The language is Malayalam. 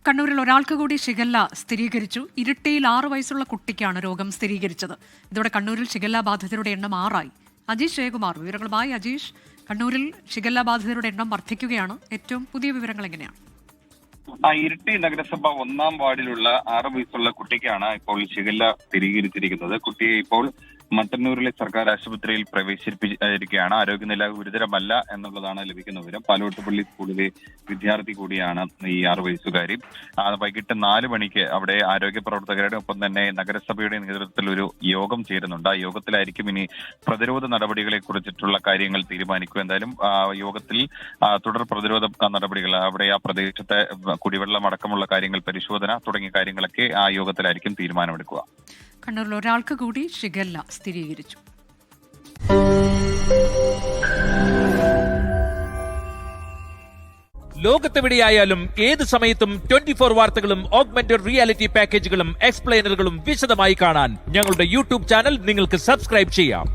കണ്ണൂരിൽ ഒരാൾക്ക് കൂടി ഷിഗല്ല സ്ഥിരീകരിച്ചു. ഇരിട്ടിയിൽ 6 വയസ്സുള്ള കുട്ടിക്കാണ് രോഗം സ്ഥിരീകരിച്ചത്. ഇതോടെ കണ്ണൂരിൽ ഷിഗല്ല ബാധിതരുടെ എണ്ണം 6 അജീഷ് ജയകുമാർ വിവരങ്ങളുമായി. അജീഷ്, കണ്ണൂരിൽ ഷിഗല്ല ബാധിതരുടെ എണ്ണം വർദ്ധിക്കുകയാണ്. ഏറ്റവും പുതിയ വിവരങ്ങൾ എങ്ങനെയാണ്? ഇരിട്ടി നഗരസഭ 1-ാം വാർഡിലുള്ള 6 വയസ്സുള്ള കുട്ടിക്കാണ് ഇപ്പോൾ ഷിഗല്ല സ്ഥിരീകരിച്ചിരിക്കുന്നത്. കുട്ടിയെ ഇപ്പോൾ മട്ടന്നൂരിലെ സർക്കാർ ആശുപത്രിയിൽ പ്രവേശിപ്പിച്ചിരിക്കുകയാണ്. ആരോഗ്യനില ഗുരുതരമല്ല എന്നുള്ളതാണ് ലഭിക്കുന്ന വിവരം. പാലോട്ടുപള്ളി സ്കൂളിലെ വിദ്യാർത്ഥി കൂടിയാണ് ഈ 6 വയസ്സുകാരി. വൈകിട്ട് 4 മണിക്ക് അവിടെ ആരോഗ്യ പ്രവർത്തകരുടെ ഒപ്പം തന്നെ നഗരസഭയുടെ നേതൃത്വത്തിൽ ഒരു യോഗം ചേരുന്നുണ്ട്. ആ യോഗത്തിലായിരിക്കും ഇനി പ്രതിരോധ നടപടികളെ കുറിച്ചിട്ടുള്ള കാര്യങ്ങൾ തീരുമാനിക്കുക. എന്തായാലും യോഗത്തിൽ തുടർ പ്രതിരോധ നടപടികൾ, അവിടെ ആ പ്രദേശത്തെ കുടിവെള്ളം അടക്കമുള്ള കാര്യങ്ങൾ പരിശോധന തുടങ്ങിയ കാര്യങ്ങളൊക്കെ ആ യോഗത്തിലായിരിക്കും തീരുമാനമെടുക്കുക. കണ്ണൂരിൽ ഒരാൾക്ക് കൂടി ഷിഗല്ല സ്ഥിരീകരിച്ചു. ലോകത്തെവിടെയായാലും ഏത് സമയത്തും 24 വാർത്തകളും ഓഗ്മെന്റഡ് റിയാലിറ്റി പാക്കേജുകളും എക്സ്പ്ലെയിനറുകളും വിശദമായി കാണാൻ ഞങ്ങളുടെ യൂട്യൂബ് ചാനൽ നിങ്ങൾക്ക് സബ്സ്ക്രൈബ് ചെയ്യാം.